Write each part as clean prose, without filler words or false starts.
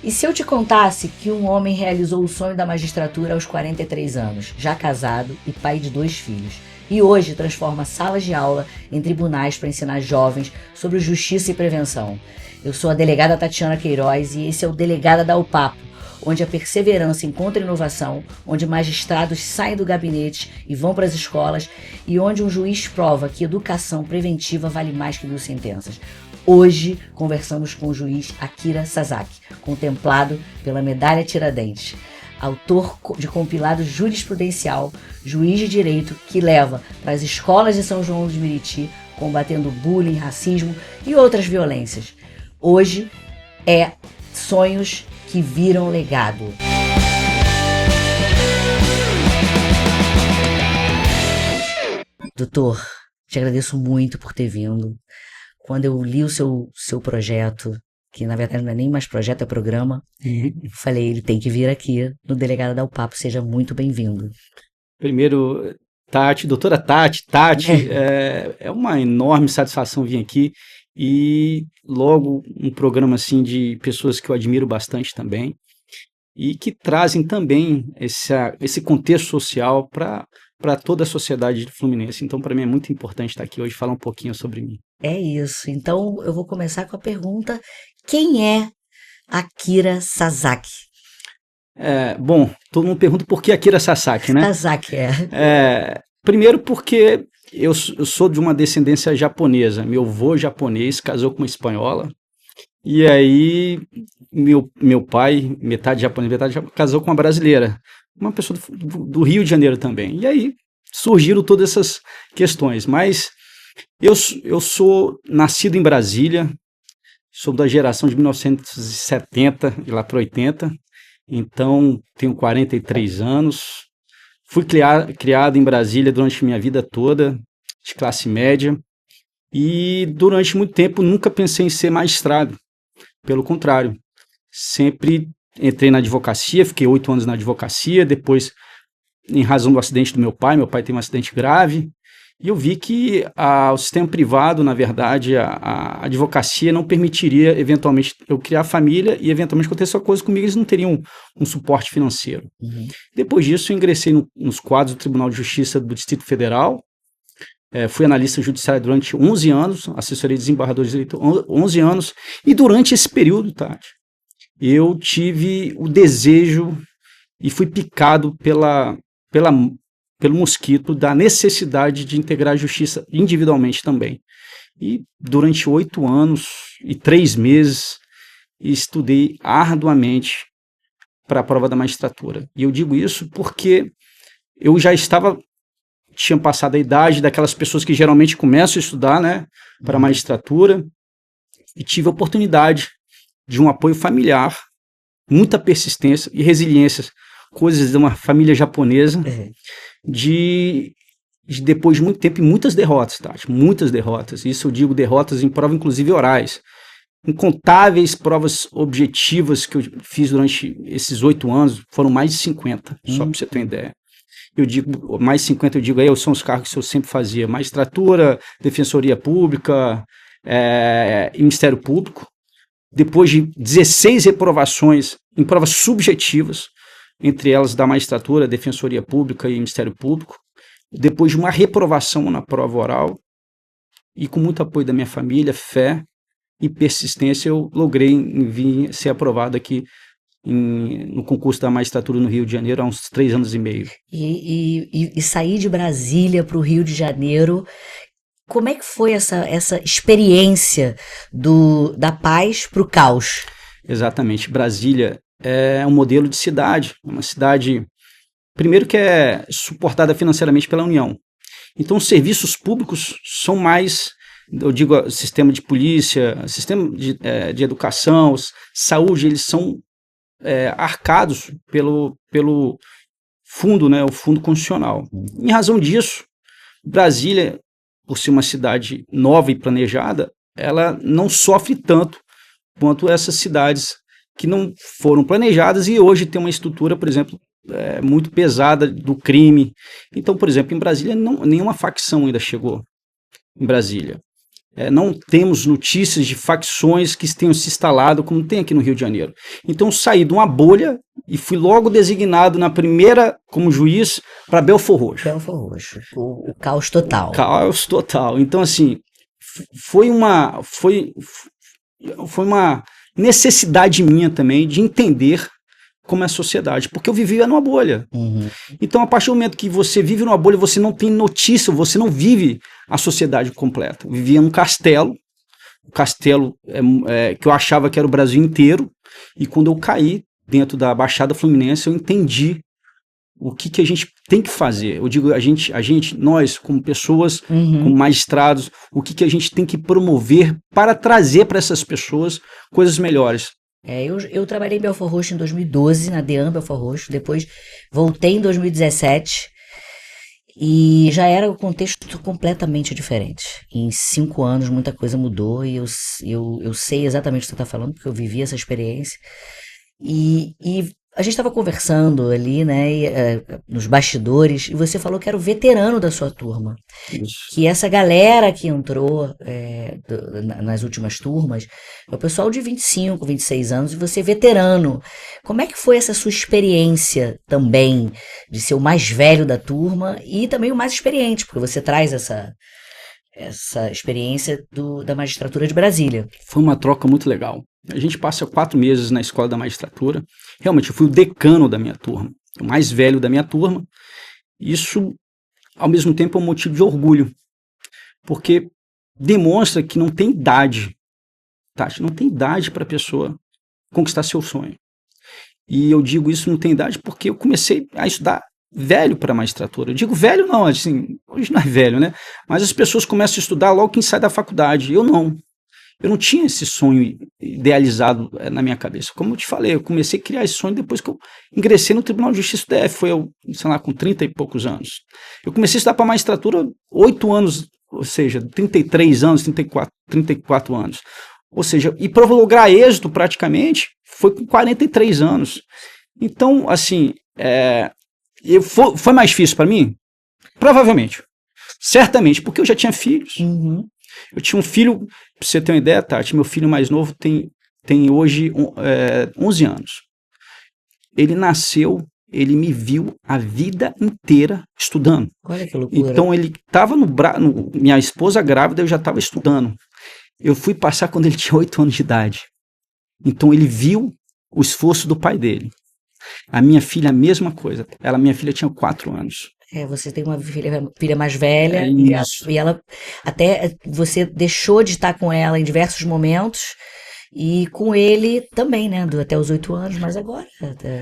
E se eu te contasse que um homem realizou o sonho da magistratura aos 43 anos, já casado e pai de 2 filhos, e hoje transforma salas de aula em tribunais para ensinar jovens sobre justiça e prevenção? Eu sou a delegada Tatiana Queiroz e esse é o Delegada da UPAPO, onde a perseverança encontra inovação, onde magistrados saem do gabinete e vão para as escolas e onde um juiz prova que educação preventiva vale mais que 1000 sentenças. Hoje conversamos com o juiz Akira Sasaki, contemplado pela Medalha Tiradentes, autor de compilado jurisprudencial, juiz de direito que leva para as escolas de São João de Meriti, combatendo bullying, racismo e outras violências. Hoje é Sonhos que Viram Legado. Doutor, te agradeço muito por ter vindo. Quando eu li o seu projeto, que na verdade não é nem mais projeto, é programa, falei, ele tem que vir aqui no Delegado da UPAPO, seja muito bem-vindo. Primeiro, doutora Tati, é uma enorme satisfação vir aqui e logo um programa assim de pessoas que eu admiro bastante também e que trazem também esse contexto social para toda a sociedade fluminense. Então, para mim é muito importante estar aqui hoje e falar um pouquinho sobre mim. É isso. Então, eu vou começar com a pergunta: quem é Akira Sasaki? Bom, todo mundo pergunta por que Akira Sasaki, né? Sasaki, Primeiro porque eu sou de uma descendência japonesa. Meu avô japonês casou com uma espanhola. E aí, meu pai, metade japonês, metade japonês, casou com uma brasileira. Uma pessoa do Rio de Janeiro também. E aí surgiram todas essas questões. Mas eu sou nascido em Brasília, sou da geração de 1970, de lá para 80. Então, tenho 43 anos. Fui criado em Brasília durante minha vida toda, de classe média. E durante muito tempo nunca pensei em ser magistrado. Pelo contrário, sempre entrei na advocacia, fiquei 8 anos na advocacia, depois, em razão do acidente do meu pai teve um acidente grave, e eu vi que o sistema privado, na verdade, a advocacia não permitiria, eventualmente, eu criar família e, eventualmente, acontecer uma coisa comigo, eles não teriam um suporte financeiro. Depois disso, eu ingressei nos quadros do Tribunal de Justiça do Distrito Federal, fui analista judiciário durante 11 anos, assessoria de desembargadores de direito 11 anos, e durante esse período, Tati, eu tive o desejo e fui picado pelo mosquito da necessidade de integrar a justiça individualmente também. E durante 8 anos e 3 meses, estudei arduamente para a prova da magistratura. E eu digo isso porque eu já tinha passado a idade daquelas pessoas que geralmente começam a estudar, né, para a magistratura, e tive a oportunidade de um apoio familiar, muita persistência e resiliência, coisas de uma família japonesa, de depois de muito tempo e muitas derrotas, Tati, muitas derrotas. Isso eu digo derrotas em prova, inclusive orais. Incontáveis provas objetivas que eu fiz durante esses 8 anos, foram mais de 50, só para você ter uma ideia. Eu digo, mais 50, eu digo, aí são os cargos que eu sempre fazia, magistratura, defensoria pública, e Ministério Público. Depois de 16 reprovações em provas subjetivas, entre elas da magistratura, defensoria pública e Ministério Público, depois de uma reprovação na prova oral, e com muito apoio da minha família, fé e persistência, eu logrei vir ser aprovado aqui no concurso da magistratura no Rio de Janeiro há uns 3 anos e meio. E sair de Brasília para o Rio de Janeiro, como é que foi essa experiência da paz para o caos? Exatamente. Brasília é um modelo de cidade, uma cidade, primeiro, que é suportada financeiramente pela União. Então, os serviços públicos são mais, eu digo, sistema de polícia, sistema de educação, saúde, eles são arcados pelo fundo, né, o fundo constitucional. Em razão disso, Brasília, por ser uma cidade nova e planejada, ela não sofre tanto quanto essas cidades que não foram planejadas e hoje tem uma estrutura, por exemplo, muito pesada do crime. Então, por exemplo, em Brasília, nenhuma facção ainda chegou em Brasília. não temos notícias de facções que tenham se instalado, como tem aqui no Rio de Janeiro. Então, saí de uma bolha e fui logo designado na primeira, como juiz, para Belford Roxo. Belford Roxo, o caos total. Caos total. Então, assim, foi uma necessidade minha também de entender como é a sociedade, porque eu vivia numa bolha. Uhum. Então, a partir do momento que você vive numa bolha, você não tem notícia, você não vive a sociedade completa. Eu vivia num castelo, que eu achava que era o Brasil inteiro, e quando eu caí dentro da Baixada Fluminense, eu entendi o que a gente tem que fazer. Eu digo, nós, como pessoas, como magistrados, o que a gente tem que promover para trazer para essas pessoas coisas melhores. Eu trabalhei em Belford Roxo em 2012, na DEAN Belford Roxo, depois voltei em 2017 e já era um contexto completamente diferente. Em 5 anos muita coisa mudou e eu sei exatamente o que você está falando, porque eu vivi essa experiência. E a gente estava conversando ali, né, nos bastidores, e você falou que era o veterano da sua turma. Isso. Que essa galera que entrou nas últimas turmas é o pessoal de 25, 26 anos, e você veterano. Como é que foi essa sua experiência também de ser o mais velho da turma e também o mais experiente, porque você traz essa experiência da magistratura de Brasília? Foi uma troca muito legal. A gente passa 4 meses na escola da magistratura. Realmente, eu fui o decano da minha turma, o mais velho da minha turma. Isso, ao mesmo tempo, é um motivo de orgulho, porque demonstra que não tem idade, Tati, não tem idade para a pessoa conquistar seu sonho. E eu digo isso não tem idade porque eu comecei a estudar velho para a magistratura. Eu digo velho não, assim, hoje não é velho, né? Mas as pessoas começam a estudar logo quem sai da faculdade. Eu não. Eu não tinha esse sonho idealizado na minha cabeça. Como eu te falei, eu comecei a criar esse sonho depois que eu ingressei no Tribunal de Justiça do DF, foi eu, sei lá, com 30 e poucos anos. Eu comecei a estudar para a magistratura 8 anos, ou seja, 33 anos, 34 anos. Ou seja, e para lograr êxito praticamente, foi com 43 anos. Então, assim, foi mais difícil para mim? Provavelmente. Certamente, porque eu já tinha filhos. Uhum. Eu tinha um filho, pra você ter uma ideia, Tati, meu filho mais novo tem hoje 11 anos. Ele nasceu, ele me viu a vida inteira estudando. Olha que loucura. Então ele estava minha esposa grávida, eu já estava estudando. Eu fui passar quando ele tinha 8 anos de idade. Então ele viu o esforço do pai dele. A minha filha, a mesma coisa. Minha filha tinha 4 anos. Você tem uma filha mais velha e ela até você deixou de estar com ela em diversos momentos e com ele também, né? Até os 8 anos, mas agora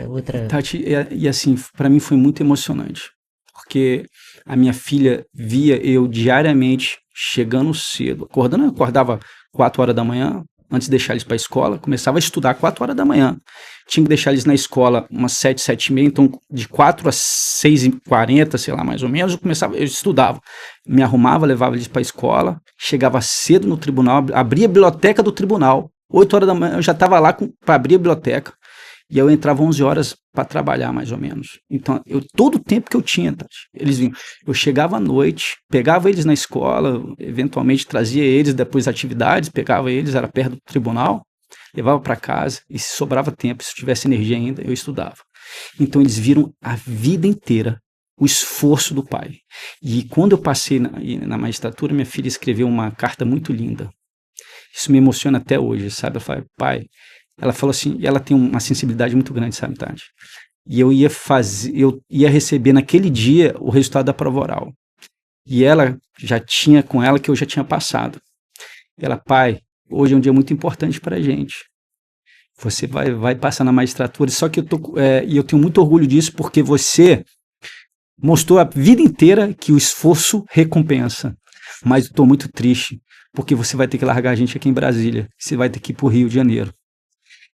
outra. Tati, e assim, para mim foi muito emocionante, porque a minha filha via eu diariamente chegando cedo, eu acordava 4 horas da manhã, antes de deixar eles para a escola, começava a estudar 4 horas da manhã. Tinha que deixar eles na escola umas 7, 7h30, então de 4 às 6h40, sei lá, mais ou menos, eu estudava. Me arrumava, levava eles para a escola, chegava cedo no tribunal, abria a biblioteca do tribunal, 8 horas da manhã eu já estava lá para abrir a biblioteca, e eu entrava 11 horas para trabalhar, mais ou menos. Então, todo o tempo que eu tinha, Tati, eles vinham. Eu chegava à noite, pegava eles na escola, eventualmente trazia eles depois das atividades, pegava eles, era perto do tribunal, levava para casa, e se sobrava tempo, se tivesse energia ainda, eu estudava. Então, eles viram a vida inteira o esforço do pai. E quando eu passei na magistratura, minha filha escreveu uma carta muito linda. Isso me emociona até hoje, sabe? Ela fala, pai... Ela falou assim, ela tem uma sensibilidade muito grande, sabe, Tati? E eu ia receber naquele dia o resultado da prova oral. E ela já tinha com ela que eu já tinha passado. Ela, pai, hoje é um dia muito importante pra gente. Você vai passar na magistratura, só que eu tenho muito orgulho disso, porque você mostrou a vida inteira que o esforço recompensa. Mas eu tô muito triste, porque você vai ter que largar a gente aqui em Brasília. Você vai ter que ir pro Rio de Janeiro.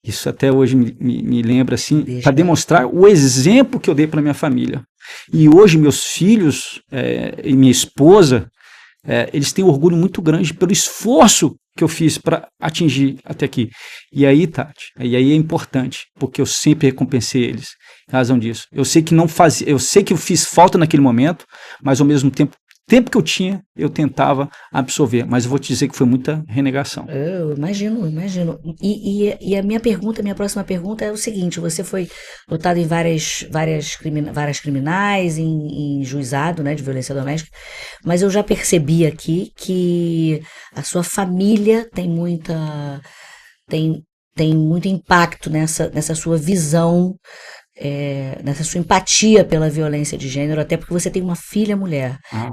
Isso até hoje me lembra, assim, para demonstrar o exemplo que eu dei para minha família. E hoje meus filhos e minha esposa, eles têm orgulho muito grande pelo esforço que eu fiz para atingir até aqui. E aí, Tati, aí é importante, porque eu sempre recompensei eles, em razão disso. Eu sei que eu fiz falta naquele momento, mas ao mesmo tempo tempo que eu tinha, eu tentava absorver, mas eu vou te dizer que foi muita renegação. Eu imagino. E a minha próxima pergunta é o seguinte: você foi lotado em várias criminais, em juizado, né, de violência doméstica, mas eu já percebi aqui que a sua família tem, tem muito impacto nessa sua visão, nessa sua empatia pela violência de gênero, até porque você tem uma filha mulher. Ah,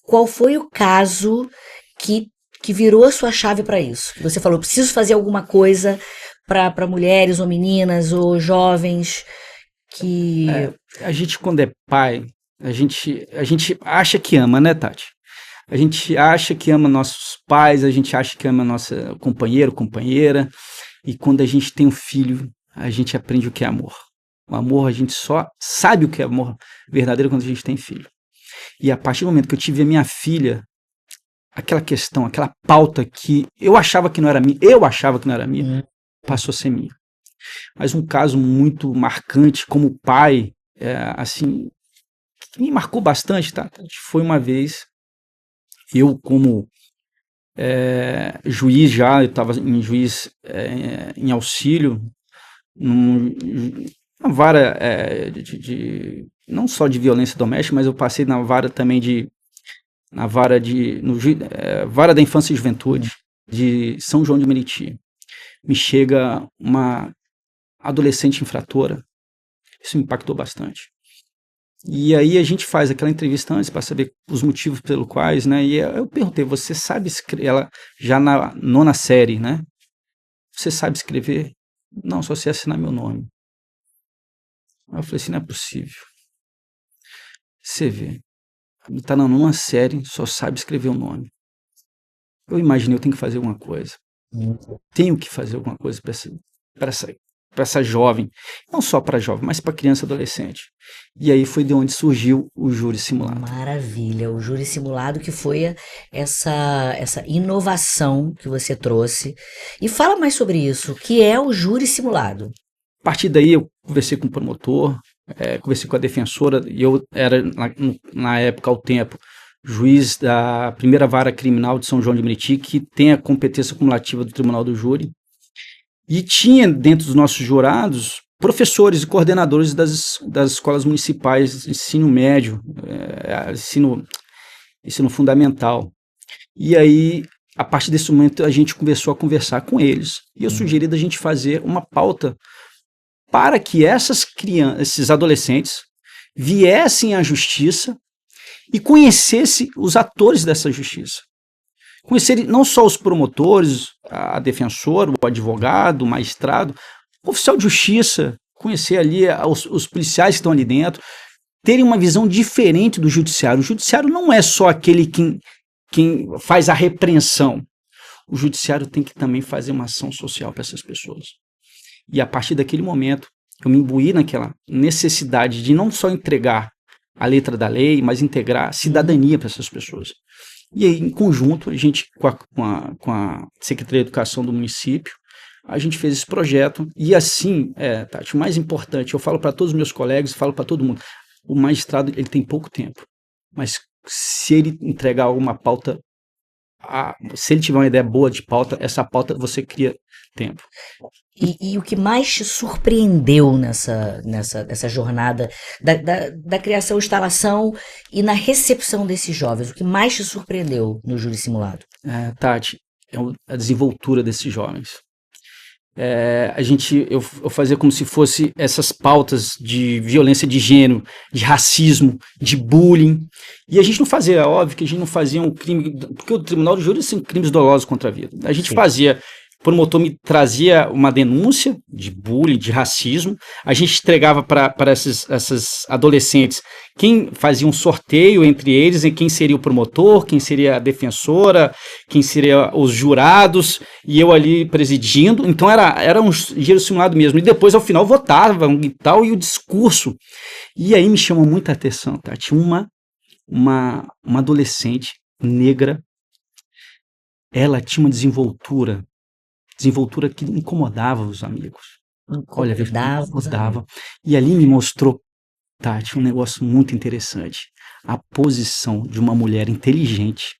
Qual foi o caso que, que virou a sua chave para isso? Que você falou, preciso fazer alguma coisa para mulheres ou meninas ou jovens que... a gente, quando é pai, a gente acha que ama, né, Tati? A gente acha que ama nossos pais, a gente acha que ama nossa companheiro, companheira, e quando a gente tem um filho, a gente aprende o que é amor. O amor, a gente só sabe o que é amor verdadeiro quando a gente tem filho. E a partir do momento que eu tive a minha filha, aquela questão, aquela pauta que eu achava que não era minha, passou a ser minha. Mas um caso muito marcante como pai, assim, que me marcou bastante, tá? Foi uma vez, eu como juiz já, eu estava em juiz em auxílio, uma vara não só de violência doméstica, mas eu passei na vara também vara da infância e juventude de São João de Meriti. Me chega uma adolescente infratora, isso me impactou bastante. E aí a gente faz aquela entrevista antes para saber os motivos pelos quais, né? E eu perguntei, você sabe escrever? Ela já na 9ª série, né? Você sabe escrever? Não, só sei assinar meu nome. Aí eu falei assim, não é possível. Você vê, tá na 9ª série, só sabe escrever o nome. Eu imaginei, eu tenho que fazer alguma coisa. Tenho que fazer alguma coisa para essa jovem, não só para jovem, mas para criança e adolescente. E aí foi de onde surgiu o júri simulado. Maravilha, o júri simulado que foi essa inovação que você trouxe. E fala mais sobre isso, o que é o júri simulado? A partir daí eu conversei com o promotor, conversei com a defensora, e eu era, na época, ao tempo, juiz da primeira vara criminal de São João de Meriti, que tem a competência cumulativa do Tribunal do Júri, e tinha dentro dos nossos jurados professores e coordenadores das escolas municipais de ensino médio, ensino fundamental. E aí, a partir desse momento, a gente começou a conversar com eles, e eu sugeri da gente fazer uma pauta para que esses adolescentes viessem à justiça e conhecessem os atores dessa justiça. Conhecerem não só os promotores, a defensora, o advogado, o magistrado, o oficial de justiça, conhecer ali os policiais que estão ali dentro, terem uma visão diferente do judiciário. O judiciário não é só aquele quem faz a repreensão. O judiciário tem que também fazer uma ação social para essas pessoas. E a partir daquele momento, eu me imbuí naquela necessidade de não só entregar a letra da lei, mas integrar cidadania para essas pessoas. E aí, em conjunto, a gente, com a Secretaria de Educação do município, a gente fez esse projeto. E assim, Tati, o mais importante, eu falo para todos os meus colegas, falo para todo mundo, o magistrado ele tem pouco tempo, mas se ele entregar alguma pauta, se ele tiver uma ideia boa de pauta, essa pauta você cria tempo. E o que mais te surpreendeu nessa jornada da criação, instalação e na recepção desses jovens? O que mais te surpreendeu no júri simulado? Tati, a desenvoltura desses jovens. Eu fazia como se fosse essas pautas de violência de gênero, de racismo, de bullying, e a gente não fazia, óbvio que a gente não fazia um crime, porque o Tribunal do Júri são crimes dolosos contra a vida. A gente fazia, o promotor me trazia uma denúncia de bullying, de racismo, a gente entregava para essas adolescentes quem fazia um sorteio entre eles, em quem seria o promotor, quem seria a defensora, quem seria os jurados, e eu ali presidindo. Então era um giro simulado mesmo. E depois, ao final, votavam e tal, e o discurso. E aí me chamou muita atenção, Tati, uma adolescente negra, ela tinha uma desenvoltura que incomodava os amigos. Incomodava. E ali me mostrou Tati, um negócio muito interessante. A posição de uma mulher inteligente,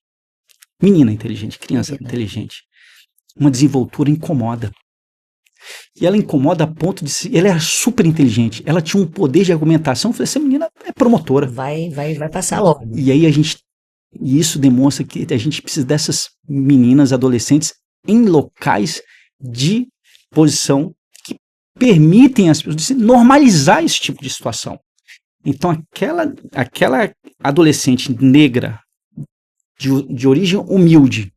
menina inteligente, criança inteligente, uma desenvoltura incomoda. E ela incomoda a ponto de ela era super inteligente, ela tinha um poder de argumentação. Eu falei, essa menina é promotora. Vai passar logo. E aí e isso demonstra que a gente precisa dessas meninas, adolescentes, em locais de posição que permitem as pessoas normalizar esse tipo de situação. Então, aquela adolescente negra, de origem humilde,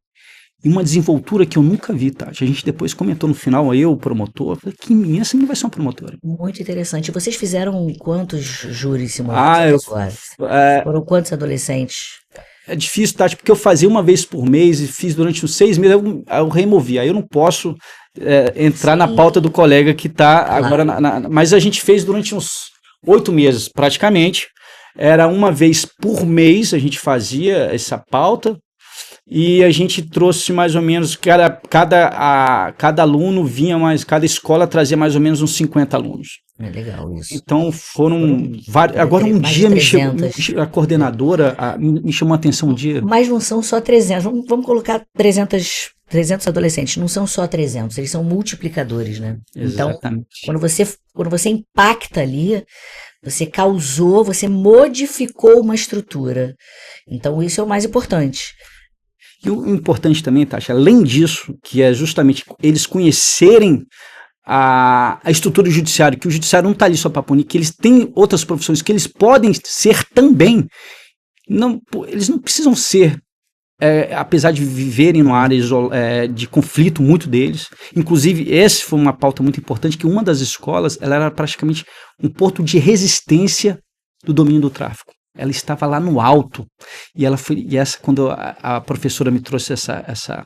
e uma desenvoltura que eu nunca vi, Tati. A gente depois comentou no final, eu, o promotor, falei, que menina, essa menina vai ser uma promotora. Muito interessante. Vocês fizeram quantos júris simultâneos agora? Foram quantos adolescentes? É difícil, Tati, porque eu fazia uma vez por mês e fiz durante uns 6 meses, eu removi. Aí eu não posso entrar na pauta do colega que está agora. Mas a gente fez durante uns 8 meses, praticamente. Era uma vez por mês a gente fazia essa pauta. E a gente trouxe mais ou menos, cada aluno vinha cada escola trazia mais ou menos uns 50 alunos. É legal isso. Então foram vários. Agora um dia a coordenadora me chamou a atenção um dia. Mas não são só 300, vamos colocar 300 adolescentes, não são só 300, eles são multiplicadores, né? Exatamente. Então, quando você impacta ali, você causou, você modificou uma estrutura. Então isso é o mais importante. E o importante também, Tasha, além disso, que é justamente eles conhecerem a estrutura do judiciário, que o judiciário não está ali só para punir, que eles têm outras profissões, que eles podem ser também. Eles não precisam ser, apesar de viverem numa área de conflito, muito deles. Inclusive, essa foi uma pauta muito importante, que uma das escolas ela era praticamente um ponto de resistência do domínio do tráfico. Ela estava lá no alto, quando a professora me trouxe essa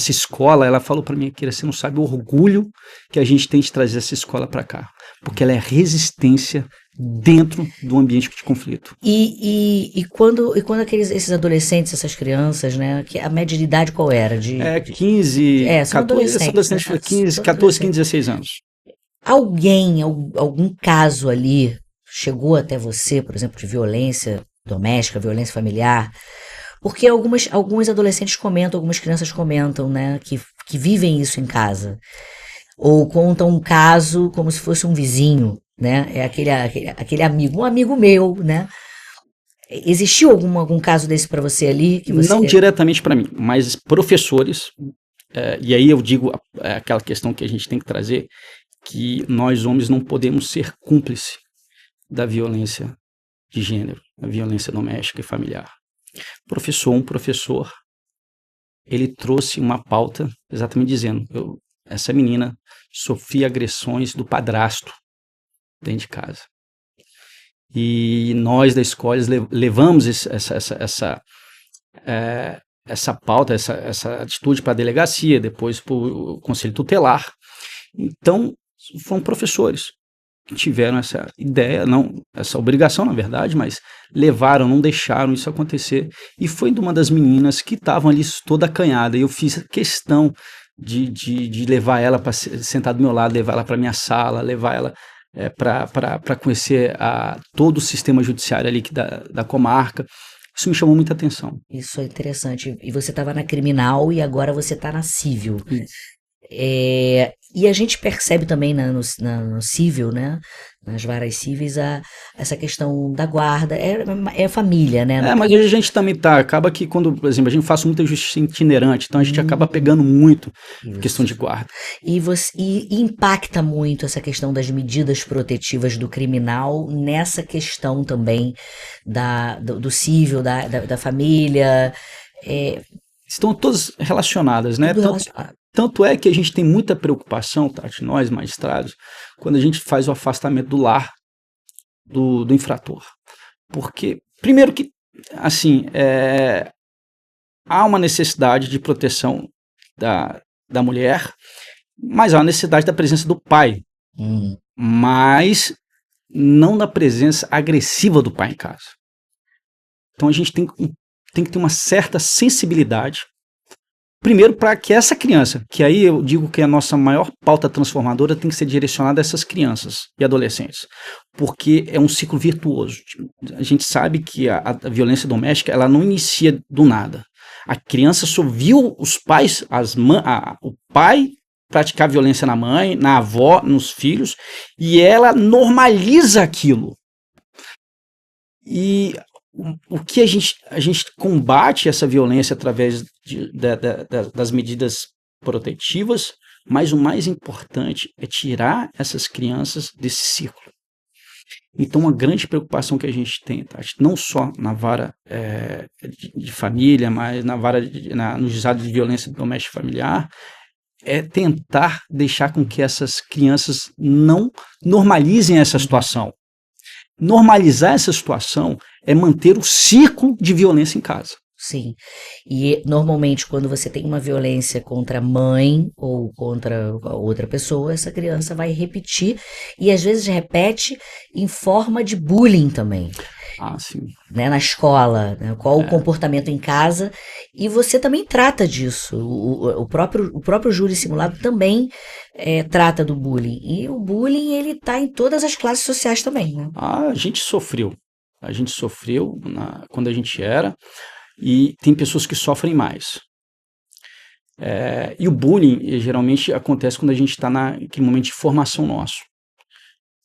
escola, ela falou para mim, Akira, você não sabe o orgulho que a gente tem de trazer essa escola para cá, porque ela é resistência dentro do ambiente de conflito. E quando esses adolescentes, essas crianças, né, que a média de idade qual era? 15, 14, 14, 15, 16 anos. Algum caso ali chegou até você, por exemplo, de violência doméstica, violência familiar? Porque alguns adolescentes comentam, algumas crianças comentam, né, que vivem isso em casa. Ou contam um caso como se fosse um vizinho, né? É aquele amigo, um amigo meu, né? Existiu algum caso desse para você ali? Não diretamente para mim, mas professores, e aí eu digo aquela questão que a gente tem que trazer, que nós homens não podemos ser cúmplices da violência de gênero, da violência doméstica e familiar. Um professor, ele trouxe uma pauta exatamente dizendo, essa menina sofria agressões do padrasto dentro de casa. E nós da escola levamos essa pauta, essa atitude para a delegacia, depois para o conselho tutelar. Então, foram professores que tiveram essa ideia, essa obrigação, na verdade, mas levaram, não deixaram isso acontecer. E foi de uma das meninas que estavam ali toda acanhada. E eu fiz questão de levar ela para sentar do meu lado, levar ela para minha sala, levar ela para conhecer todo o sistema judiciário ali da comarca. Isso me chamou muita atenção. Isso é interessante. E você estava na criminal e agora você está na civil. E a gente percebe também no civil, né, nas varas cíveis, essa questão da guarda, é família, né? Mas a gente também acaba que quando, por exemplo, a gente faz muita justiça itinerante, então a gente acaba pegando muito questão de guarda. E impacta muito essa questão das medidas protetivas do criminal nessa questão também do civil, da família. Estão todas relacionadas, né? Tanto é que a gente tem muita preocupação, Tati, nós magistrados, quando a gente faz o afastamento do lar do infrator. Porque, primeiro que, assim, há uma necessidade de proteção da mulher, mas há uma necessidade da presença do pai, mas não da presença agressiva do pai em casa. Então a gente tem que ter uma certa sensibilidade Primeiro, para que essa criança, que aí eu digo que a nossa maior pauta transformadora tem que ser direcionada a essas crianças e adolescentes, porque é um ciclo virtuoso. A gente sabe que a violência doméstica, ela não inicia do nada. A criança só viu os pais, o pai praticar violência na mãe, na avó, nos filhos, e ela normaliza aquilo. E o que a gente combate essa violência através das medidas protetivas, mas o mais importante é tirar essas crianças desse ciclo. Então, uma grande preocupação que a gente tem, tá? Não só na vara de família, mas na vara no juizado de violência doméstica familiar, é tentar deixar com que essas crianças não normalizem essa situação. Normalizar essa situação é manter o ciclo de violência em casa. Sim. E normalmente quando você tem uma violência contra a mãe ou contra outra pessoa, essa criança vai repetir e às vezes repete em forma de bullying também. Ah, sim. Né, na escola, né, qual o comportamento em casa, e você também trata disso. O próprio júri simulado também trata do bullying. E o bullying, ele tá em todas as classes sociais também, né? A gente sofreu quando a gente era, e tem pessoas que sofrem mais. E o bullying geralmente acontece quando a gente está naquele momento de formação nosso,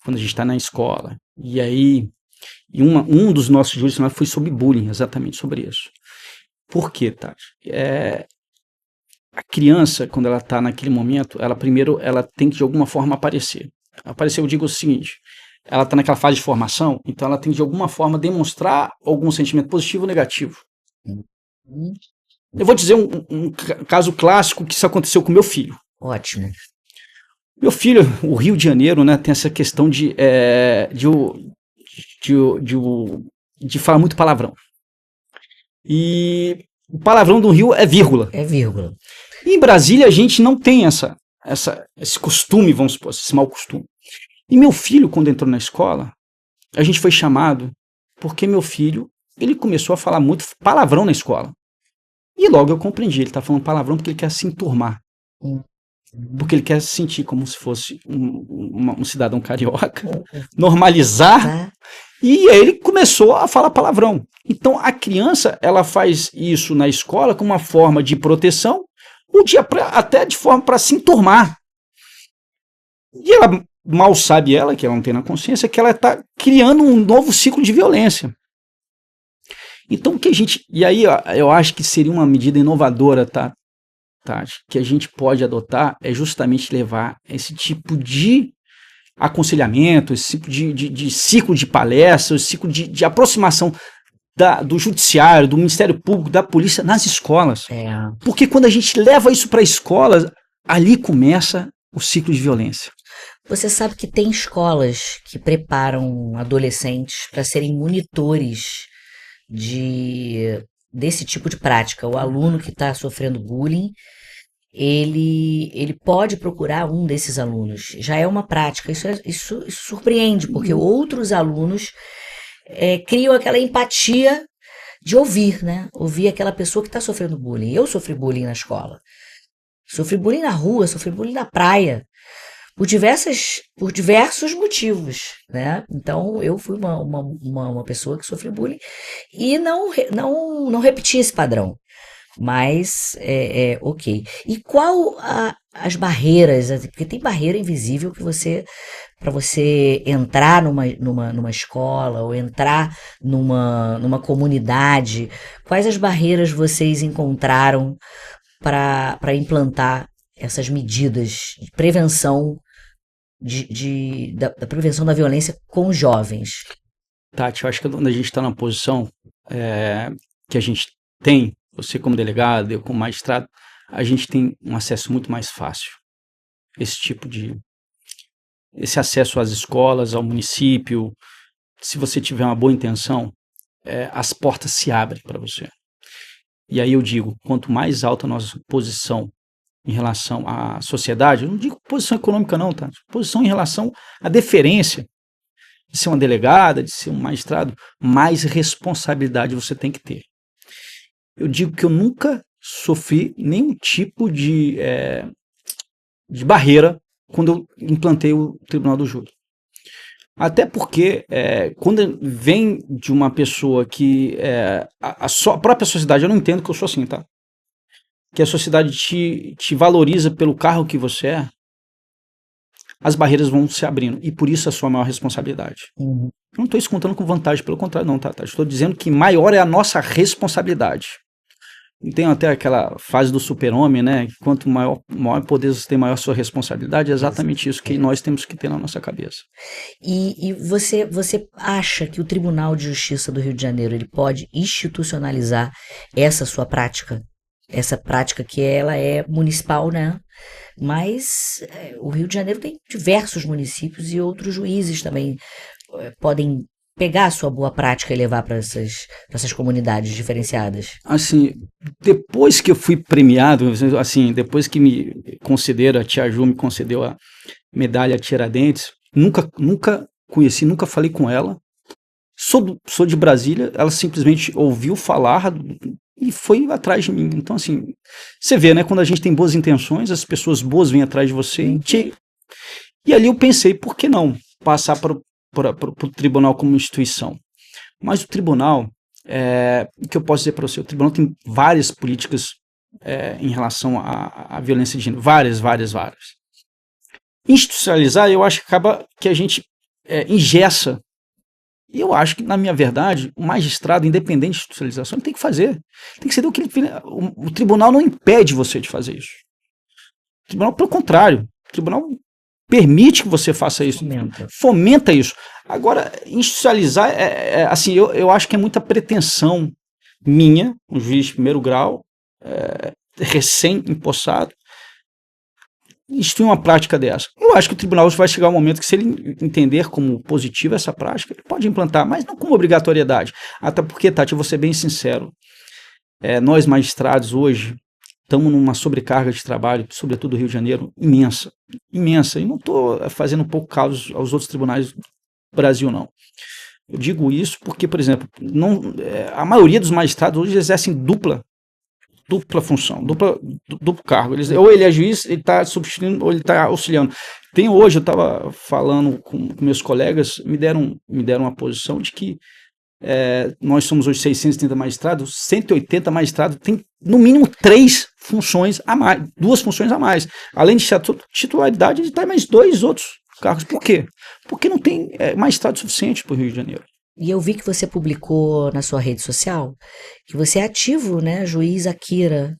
quando a gente está na escola. E aí, um dos nossos júris foi sobre bullying, exatamente sobre isso. Por quê, Tati? A criança, quando ela está naquele momento, ela tem que de alguma forma aparecer. Aparecer, eu digo o seguinte, ela está naquela fase de formação, então ela tem que de alguma forma demonstrar algum sentimento positivo ou negativo. Eu vou dizer um caso clássico que isso aconteceu com meu filho. Ótimo. Meu filho, o Rio de Janeiro, né, tem essa questão de falar muito palavrão. E o palavrão do Rio é vírgula. É vírgula. E em Brasília a gente não tem esse costume, vamos supor, esse mau costume. E meu filho, quando entrou na escola, a gente foi chamado porque meu filho, ele começou a falar muito palavrão na escola. E logo eu compreendi, ele está falando palavrão porque ele quer se enturmar. Porque ele quer se sentir como se fosse um cidadão carioca, normalizar, e aí ele começou a falar palavrão. Então a criança, ela faz isso na escola como uma forma de proteção, até de forma para se enturmar. E ela mal sabe que ela não tem na consciência, que ela está criando um novo ciclo de violência. Então e aí eu acho que seria uma medida inovadora, tá? Que a gente pode adotar é justamente levar esse tipo de aconselhamento, esse tipo de ciclo de palestra, esse ciclo de aproximação do judiciário, do Ministério Público, da polícia nas escolas. Porque quando a gente leva isso para a escola, ali começa o ciclo de violência. Você sabe que tem escolas que preparam adolescentes para serem monitores desse tipo de prática. O aluno que está sofrendo bullying, ele pode procurar um desses alunos. Já é uma prática. Isso surpreende, porque outros alunos criam aquela empatia de ouvir, né? Ouvir aquela pessoa que está sofrendo bullying. Eu sofri bullying na escola. Sofri bullying na rua, sofri bullying na praia. Por diversos motivos, né? Então, eu fui uma pessoa que sofreu bullying e não repeti esse padrão. Mas, ok. E qual as barreiras? Porque tem barreira invisível que para você entrar numa escola ou entrar numa comunidade, quais as barreiras vocês encontraram para implantar essas medidas de prevenção da prevenção da violência com jovens? Tati, eu acho que quando a gente está na posição que a gente tem, você como delegado, eu como magistrado, a gente tem um acesso muito mais fácil. Esse acesso às escolas, ao município, se você tiver uma boa intenção, as portas se abrem para você. E aí eu digo, quanto mais alta a nossa posição em relação à sociedade, eu não digo posição econômica não, tá? Posição em relação à deferência de ser uma delegada, de ser um magistrado, mais responsabilidade você tem que ter. Eu digo que eu nunca sofri nenhum tipo de barreira quando eu implantei o Tribunal do Júri. Até porque, quando vem de uma pessoa que a própria sociedade, eu não entendo que eu sou assim, tá? Que a sociedade te valoriza pelo cargo que você é, as barreiras vão se abrindo, e por isso a sua maior responsabilidade. Uhum. Eu não estou isso contando com vantagem, pelo contrário, não, tá? Estou dizendo que maior é a nossa responsabilidade. Tem até aquela fase do super-homem, né? Quanto maior poder você tem, maior sua responsabilidade. É exatamente isso que nós temos que ter na nossa cabeça. E você acha que o Tribunal de Justiça do Rio de Janeiro ele pode institucionalizar essa sua prática? Essa prática que ela é municipal, né? Mas o Rio de Janeiro tem diversos municípios e outros juízes também podem pegar a sua boa prática e levar para essas comunidades diferenciadas. Assim, depois que eu fui premiado, assim, depois que a Tia Ju me concedeu a medalha Tiradentes, nunca conheci, nunca falei com ela. Sou de Brasília, ela simplesmente ouviu falar e foi atrás de mim. Então, assim, você vê, né? Quando a gente tem boas intenções, as pessoas boas vêm atrás de você. E ali eu pensei, por que não passar para o tribunal como instituição? Mas o tribunal, o que eu posso dizer para você? O tribunal tem várias políticas em relação à violência de gênero. Várias. Institucionalizar, eu acho que acaba que a gente engessa. E eu acho que, na minha verdade, o magistrado, independente de institucionalização, ele tem que fazer. Tem que ser o que o tribunal não impede você de fazer isso. O tribunal, pelo contrário, o tribunal permite que você faça isso. Fomenta isso. Agora, institucionalizar, assim, eu acho que é muita pretensão minha, um juiz de primeiro grau, recém-empossado, instituir uma prática dessa. Eu acho que o tribunal vai chegar um momento que, se ele entender como positiva essa prática, ele pode implantar, mas não como obrigatoriedade. Até porque, Tati, eu vou ser bem sincero, nós magistrados hoje estamos numa sobrecarga de trabalho, sobretudo no Rio de Janeiro, imensa. E não estou fazendo pouco caso aos outros tribunais do Brasil, não. Eu digo isso porque, por exemplo, a maioria dos magistrados hoje exercem dupla função, duplo cargo. Ou ele é juiz, ele está substituindo, ou ele está auxiliando. Hoje, eu estava falando com meus colegas, me deram uma posição de que nós somos hoje 630 magistrados, 180 magistrados, tem no mínimo 3 funções a mais, 2 funções a mais. Além de titularidade, ele tem mais 2 outros cargos. Por quê? Porque não tem magistrado suficiente para o Rio de Janeiro. E eu vi que você publicou na sua rede social que você é ativo, né? Juiz Akira,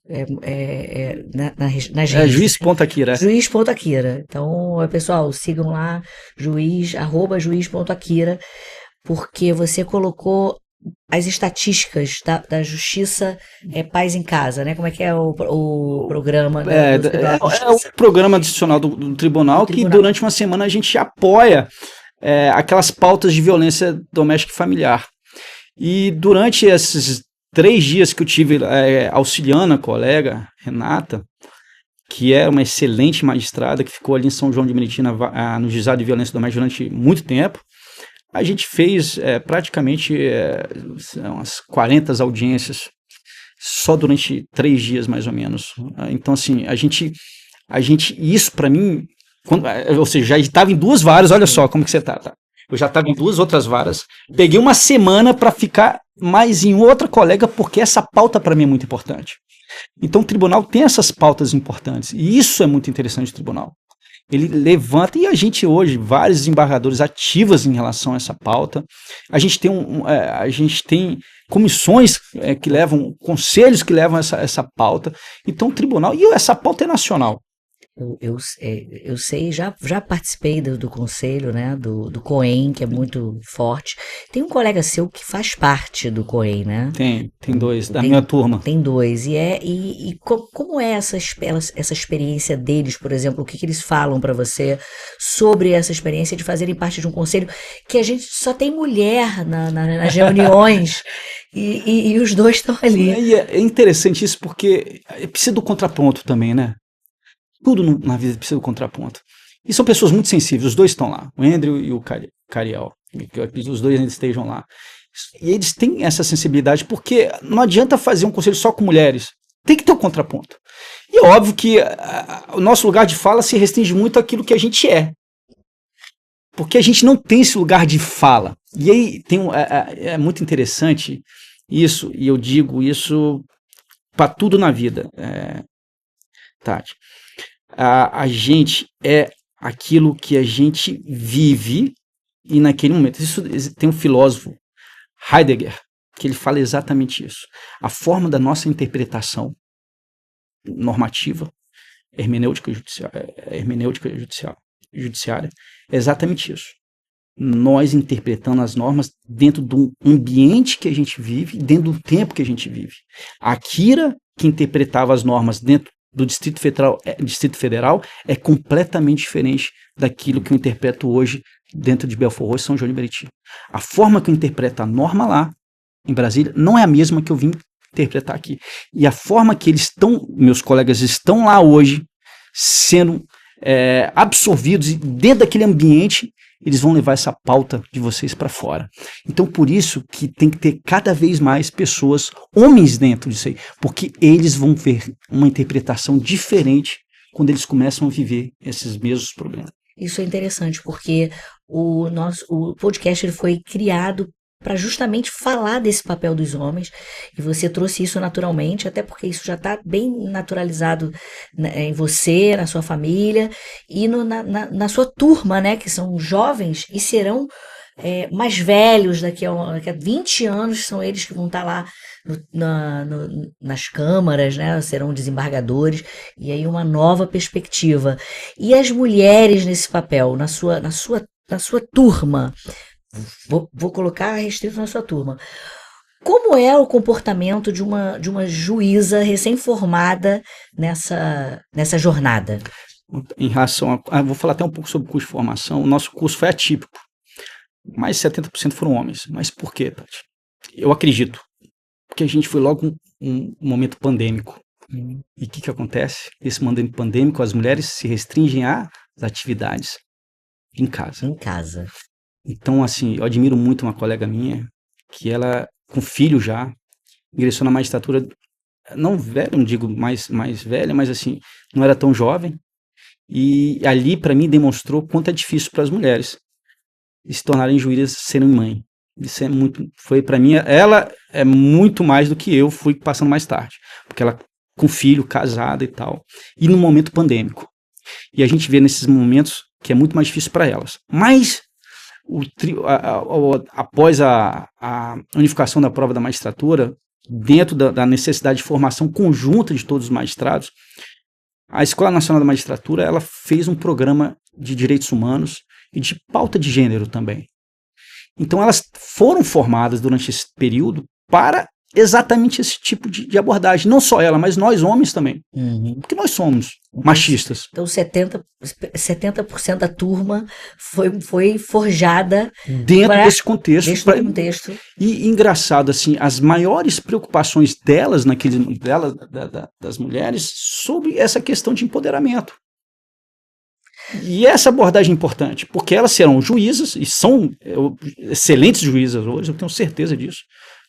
nas redes. Juiz.Akira. Juiz.Akira. Então, pessoal, sigam lá, @juiz.akira, porque você colocou as estatísticas da Justiça Paz em Casa, né? Como é que é o programa? Né? É o programa adicional do tribunal, que durante uma semana a gente apoia aquelas pautas de violência doméstica e familiar. E durante esses 3 dias que eu tive auxiliando a colega Renata, que é uma excelente magistrada, que ficou ali em São João de Meriti, no juizado de violência doméstica durante muito tempo, a gente fez praticamente umas 40 audiências, só durante 3 dias mais ou menos. Então, assim, a gente isso para mim, ou seja, já estava em 2 varas, olha só como que você tá. Eu já estava em 2 outras varas, peguei uma semana para ficar mais em outra colega, porque essa pauta para mim é muito importante. Então o tribunal tem essas pautas importantes, e isso é muito interessante do tribunal. Ele levanta, e a gente hoje, vários desembargadores ativos em relação a essa pauta. A gente tem comissões que levam, conselhos que levam essa pauta. Então o tribunal, e essa pauta é nacional. Eu sei, já participei do conselho, né, do COEM, que é muito forte. Tem um colega seu que faz parte do COEM, né? Tem 2, da minha turma. Tem 2, como é essa experiência deles, por exemplo, o que eles falam para você sobre essa experiência de fazerem parte de um conselho que a gente só tem mulher nas reuniões e os 2 estão ali. E é interessante isso porque precisa do contraponto também, né? Tudo na vida precisa do contraponto. E são pessoas muito sensíveis, os 2 estão lá, o Andrew e o Cariel, os 2 ainda estejam lá. E eles têm essa sensibilidade, porque não adianta fazer um conselho só com mulheres. Tem que ter um contraponto. E é óbvio que o nosso lugar de fala se restringe muito àquilo que a gente é. Porque a gente não tem esse lugar de fala. E aí é muito interessante isso, e eu digo isso para tudo na vida, Tati. A gente é aquilo que a gente vive e naquele momento. Isso tem um filósofo, Heidegger, que ele fala exatamente isso. A forma da nossa interpretação normativa, hermenêutica judiciária, é exatamente isso. Nós interpretando as normas dentro do ambiente que a gente vive, dentro do tempo que a gente vive. A Kira, que interpretava as normas dentro do Distrito Federal, é completamente diferente daquilo que eu interpreto hoje dentro de Belfort Roxo e São João de Meriti. A forma que eu interpreto a norma lá, em Brasília, não é a mesma que eu vim interpretar aqui. E a forma que meus colegas estão lá hoje, sendo absorvidos dentro daquele ambiente, eles vão levar essa pauta de vocês para fora. Então, por isso que tem que ter cada vez mais pessoas, homens dentro disso aí, porque eles vão ver uma interpretação diferente quando eles começam a viver esses mesmos problemas. Isso é interessante, porque o podcast ele foi criado para justamente falar desse papel dos homens, e você trouxe isso naturalmente, até porque isso já está bem naturalizado em você, na sua família e na sua turma, né, que são jovens e serão mais velhos daqui a 20 anos, são eles que vão estar lá nas câmaras, né, serão desembargadores, e aí uma nova perspectiva. E as mulheres nesse papel, na sua turma, vou colocar restrito na sua turma. Como é o comportamento de uma juíza recém-formada nessa jornada? Em relação vou falar até um pouco sobre o curso de formação. O nosso curso foi atípico. Mais de 70% foram homens. Mas por quê, Tati? Eu acredito. Porque a gente foi logo um momento pandêmico. E o que acontece? Esse momento pandêmico, as mulheres se restringem às atividades em casa. Em casa. Então, assim, eu admiro muito uma colega minha, que ela, com filho já, ingressou na magistratura, não velha, não digo mais velha, mas assim, não era tão jovem, e ali, para mim, demonstrou quanto é difícil para as mulheres se tornarem juízes, serem mãe. Isso é muito, foi para mim, ela é muito mais do que eu fui passando mais tarde, porque ela com filho, casada e tal, e no momento pandêmico. E a gente vê nesses momentos que é muito mais difícil para elas. Mas após a unificação da prova da magistratura, dentro da necessidade de formação conjunta de todos os magistrados, a Escola Nacional da Magistratura ela fez um programa de direitos humanos e de pauta de gênero também. Então elas foram formadas durante esse período para exatamente esse tipo de abordagem. Não só ela, mas nós homens também. Uhum. Porque nós somos machistas. Então 70% da turma foi forjada dentro desse contexto. Dentro do contexto. E engraçado, assim, as maiores preocupações delas, das mulheres, sobre essa questão de empoderamento. E essa abordagem é importante, porque elas serão juízas, e são excelentes juízas hoje, eu tenho certeza disso.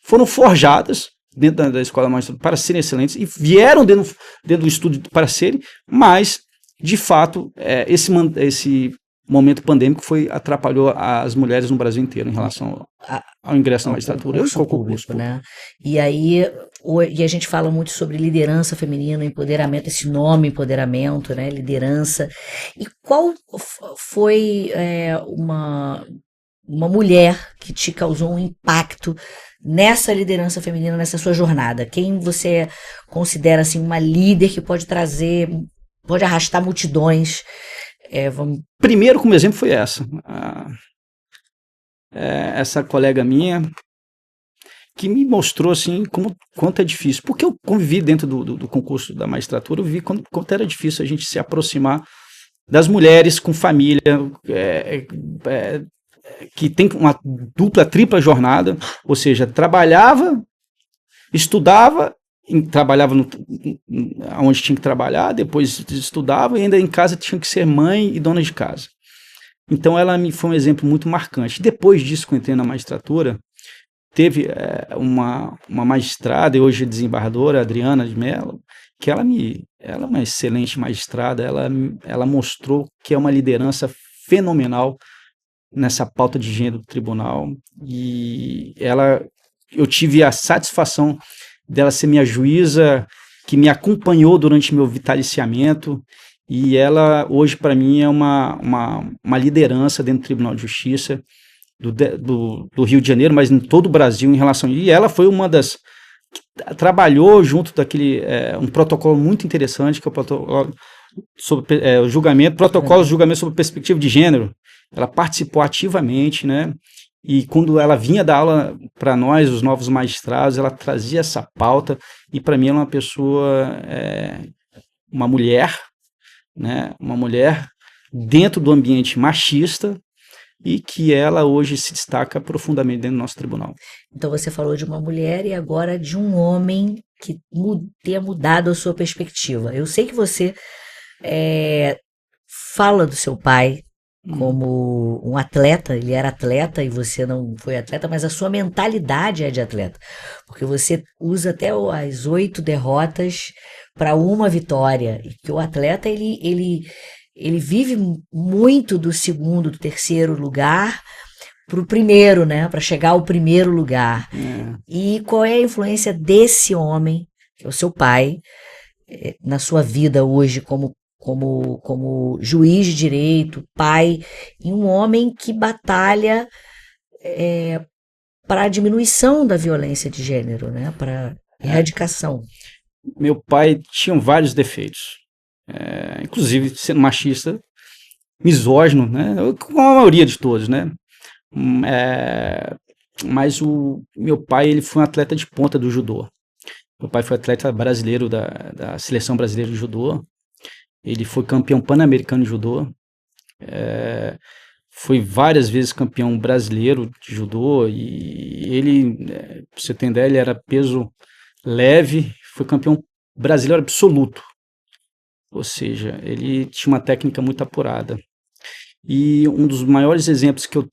Foram forjadas dentro da escola magistratura para serem excelentes e vieram dentro do estudo para serem, mas, de fato, esse momento pandêmico atrapalhou as mulheres no Brasil inteiro em relação ao ingresso na magistratura. Público, né? E aí a gente fala muito sobre liderança feminina, empoderamento, esse nome empoderamento, né? Liderança. E qual foi uma mulher que te causou um impacto nessa liderança feminina, nessa sua jornada? Quem você considera assim uma líder que pode arrastar multidões? Primeiro, como exemplo, foi essa colega minha que me mostrou assim quanto é difícil, porque eu convivi dentro do concurso da magistratura, eu vi quanto era difícil a gente se aproximar das mulheres com família, que tem uma dupla, tripla jornada, ou seja, trabalhava, estudava, trabalhava onde tinha que trabalhar, depois estudava e ainda em casa tinha que ser mãe e dona de casa. Então ela me foi um exemplo muito marcante. Depois disso, que eu entrei na magistratura, teve uma magistrada e hoje desembargadora, Adriana de Mello, que ela é uma excelente magistrada, ela mostrou que é uma liderança fenomenal nessa pauta de gênero do tribunal, e eu tive a satisfação dela ser minha juíza, que me acompanhou durante meu vitaliciamento, e ela hoje para mim é uma liderança dentro do Tribunal de Justiça do Rio de Janeiro, mas em todo o Brasil em relação a... E ela foi uma das que trabalhou junto daquele um protocolo muito interessante, que é o protocolo sobre protocolo de julgamento sobre perspectiva de gênero. Ela participou ativamente, né? E quando ela vinha dar aula para nós, os novos magistrados, ela trazia essa pauta, e para mim ela é uma pessoa, uma mulher, né? Uma mulher dentro do ambiente machista, e que ela hoje se destaca profundamente dentro do nosso tribunal. Então você falou de uma mulher e agora de um homem que tenha mudado a sua perspectiva. Eu sei que você fala do seu pai como um atleta, ele era atleta e você não foi atleta, mas a sua mentalidade é de atleta, porque você usa até as 8 derrotas para uma vitória, e que o atleta ele vive muito do segundo, do terceiro lugar para o primeiro, né? Para chegar ao primeiro lugar. E qual é a influência desse homem, que é o seu pai, na sua vida hoje como juiz de direito, pai, e um homem que batalha para a diminuição da violência de gênero, né? Para erradicação. Meu pai tinha vários defeitos. Inclusive sendo machista, misógino, né? Com a maioria de todos, né? Mas o meu pai, ele foi um atleta de ponta do judô. Meu pai foi atleta brasileiro da seleção brasileira de judô. Ele foi campeão pan-americano de judô. Foi várias vezes campeão brasileiro de judô. E ele, pra você ter ideia, ele era peso leve, foi campeão brasileiro absoluto. Ou seja, ele tinha uma técnica muito apurada. E um dos maiores exemplos que eu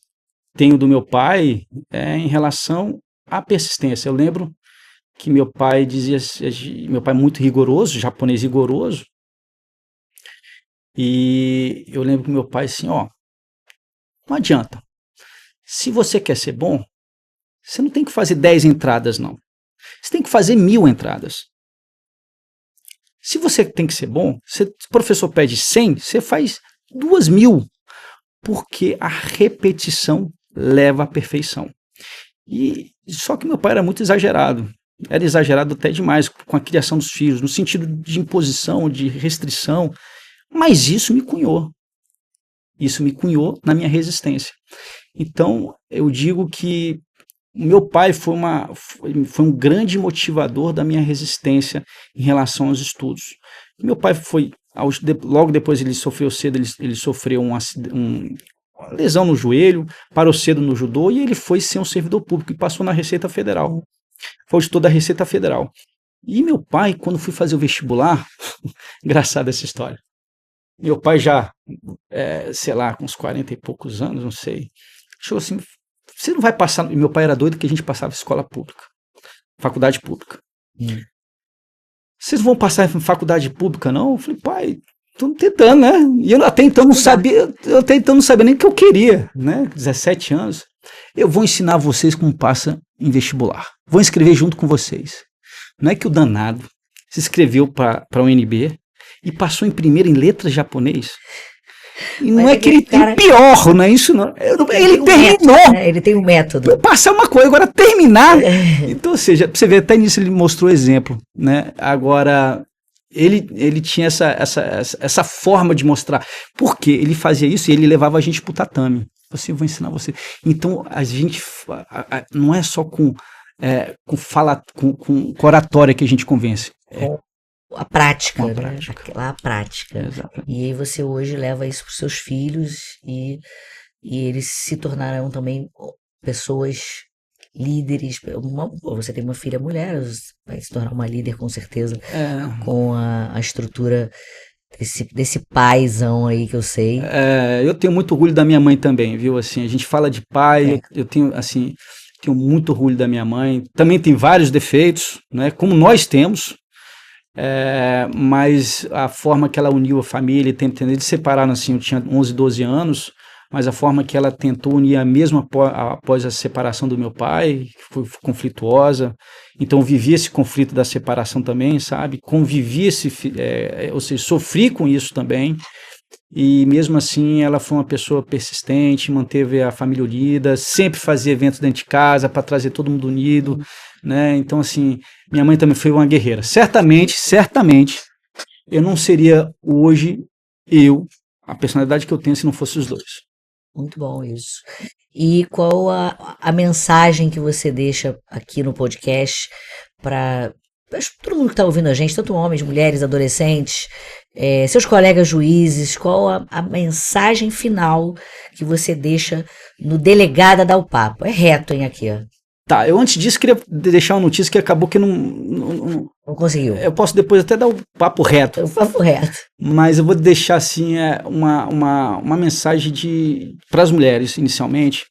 tenho do meu pai é em relação à persistência. Eu lembro que meu pai dizia, meu pai muito rigoroso, japonês rigoroso, e eu lembro que meu pai assim, não adianta. Se você quer ser bom, você não tem que fazer 10 entradas, não. Você tem que fazer 1000 entradas. Se você tem que ser bom, se o professor pede 100, você faz 2000, porque a repetição leva à perfeição. E só que meu pai era muito exagerado até demais com a criação dos filhos, no sentido de imposição, de restrição, mas isso me cunhou na minha resistência. Então eu digo que meu pai foi um grande motivador da minha resistência em relação aos estudos. Meu pai foi, logo depois ele sofreu cedo, ele sofreu uma lesão no joelho, parou cedo no judô, e ele foi ser um servidor público e passou na Receita Federal. Foi auditor da Receita Federal. E meu pai, quando fui fazer o vestibular, engraçada essa história, meu pai já, sei lá, com uns 40 e poucos anos, não sei, chegou assim, você não vai passar... Meu pai era doido que a gente passava escola pública, faculdade pública. Vocês não vão passar em faculdade pública, não? Eu falei, pai, tô tentando, né? E eu até então não sabia nem o que eu queria, né? 17 anos. Eu vou ensinar vocês como passa em vestibular. Vou inscrever junto com vocês. Não é que o danado se inscreveu para a UNB e passou em primeiro em letras japonês? E não é que ele tem pior, não é isso não. Ele terminou. Método, né? Ele tem um método. Passar uma coisa, agora terminar. Então, ou seja, pra você ver, até nisso ele mostrou exemplo, né? Agora, ele tinha essa forma de mostrar. Por quê? Ele fazia isso e ele levava a gente pro tatame. Assim, eu vou ensinar você. Então, a gente não é só com oratória que a gente convence. A prática, a né? prática. A prática. Exatamente. E aí você hoje leva isso para os seus filhos e eles se tornarão também pessoas líderes. Você tem uma filha mulher, vai se tornar uma líder com certeza, com a estrutura desse paizão aí que eu sei. Eu tenho muito orgulho da minha mãe também, viu? Assim, a gente fala de pai, eu tenho tenho muito orgulho da minha mãe. Também tem vários defeitos, né, como nós temos, mas a forma que ela uniu a família, de separar, assim, eu tinha 11, 12 anos, mas a forma que ela tentou unir mesmo após a separação do meu pai, foi conflituosa. Então, vivi esse conflito da separação também, sabe? Convivi ou seja, sofri com isso também. E mesmo assim, ela foi uma pessoa persistente, manteve a família unida, sempre fazia eventos dentro de casa para trazer todo mundo unido, né? Então, assim, minha mãe também foi uma guerreira. Certamente, eu não seria hoje a personalidade que eu tenho se não fosse os dois. Muito bom isso. E qual a mensagem que você deixa aqui no podcast para todo mundo que está ouvindo a gente, tanto homens, mulheres, adolescentes, seus colegas juízes, qual a mensagem final que você deixa no Delegada Dá o Papo? É reto, hein, aqui, ó. Tá, eu antes disso queria deixar uma notícia que acabou que não conseguiu. Eu posso depois até dar o papo reto. O papo reto. Mas eu vou deixar assim uma mensagem para as mulheres, inicialmente.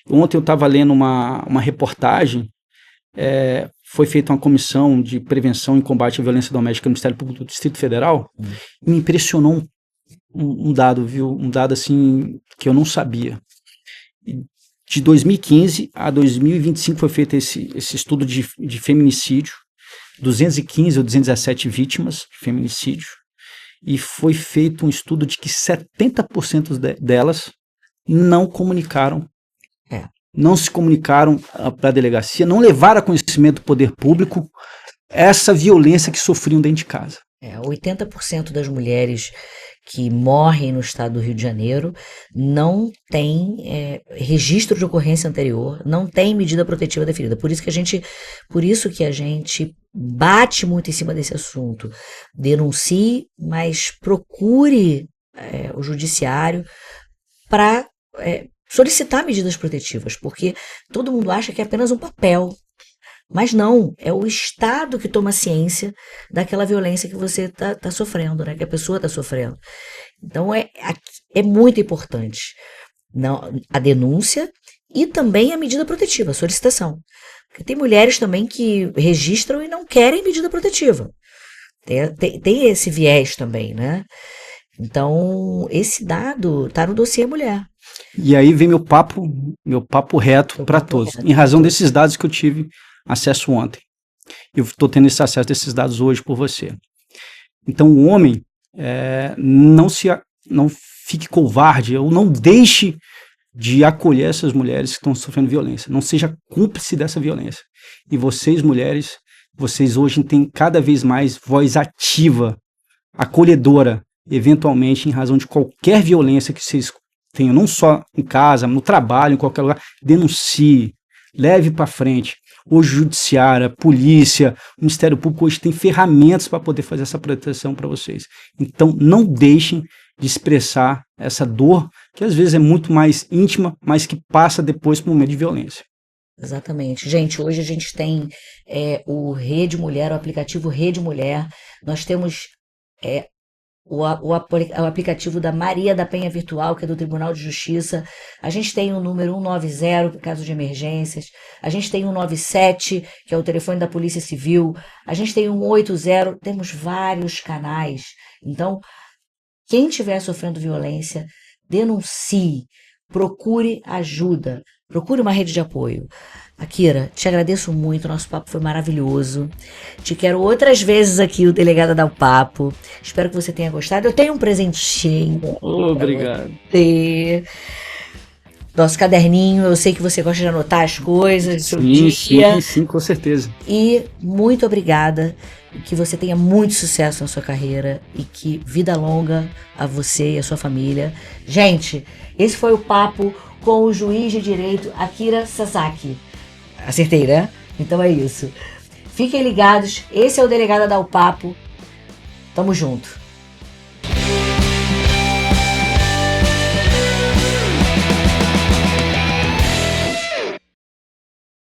Ontem eu estava lendo uma reportagem, foi feita uma comissão de prevenção e combate à violência doméstica no Ministério Público do Distrito Federal, e me impressionou um dado, viu? Um dado assim que eu não sabia. De 2015 a 2025 foi feito esse estudo de feminicídio, 215 ou 217 vítimas de feminicídio, e foi feito um estudo de que 70% delas não comunicaram, não se comunicaram para a delegacia, não levaram a conhecimento do poder público essa violência que sofriam dentro de casa. 80% das mulheres que morrem no estado do Rio de Janeiro não tem registro de ocorrência anterior, não tem medida protetiva definida. Por isso que a gente bate muito em cima desse assunto. Denuncie, mas procure o judiciário para solicitar medidas protetivas, porque todo mundo acha que é apenas um papel. Mas não, é o Estado que toma ciência daquela violência que você está sofrendo, né? Que a pessoa está sofrendo. Então, é muito importante a denúncia e também a medida protetiva, a solicitação. Porque tem mulheres também que registram e não querem medida protetiva. Tem esse viés também, né? Então, esse dado está no dossiê mulher. E aí vem meu papo reto para todos, em razão desses dados que eu tive acesso ontem. Eu estou tendo esse acesso desses dados hoje por você. Então, o homem não fique covarde, ou não deixe de acolher essas mulheres que estão sofrendo violência. Não seja cúmplice dessa violência. E vocês, mulheres, vocês hoje têm cada vez mais voz ativa, acolhedora, eventualmente, em razão de qualquer violência que vocês tenham, não só em casa, no trabalho, em qualquer lugar. Denuncie, leve para frente. Hoje, o judiciário, a polícia, o Ministério Público hoje tem ferramentas para poder fazer essa proteção para vocês. Então, não deixem de expressar essa dor, que às vezes é muito mais íntima, mas que passa depois para o momento de violência. Exatamente. Gente, hoje a gente tem o Rede Mulher, o aplicativo Rede Mulher. Nós temos o aplicativo da Maria da Penha Virtual, que é do Tribunal de Justiça. A gente tem o número 190, por caso de emergências. A gente tem o 197, que é o telefone da Polícia Civil. A gente tem o 180, temos vários canais. Então, quem estiver sofrendo violência, denuncie, procure ajuda, procure uma rede de apoio. Akira, te agradeço muito, nosso papo foi maravilhoso. Te quero outras vezes aqui, o Delegada Dá o Papo. Espero que você tenha gostado. Eu tenho um presentinho. Obrigado. Nosso caderninho, eu sei que você gosta de anotar as coisas. Sim, com certeza. E muito obrigada. Que você tenha muito sucesso na sua carreira e que vida longa a você e a sua família. Gente, esse foi o papo com o juiz de direito Akira Sasaki. Acertei, né? Então é isso. Fiquem ligados. Esse é o Delegada Dá o Papo. Tamo junto.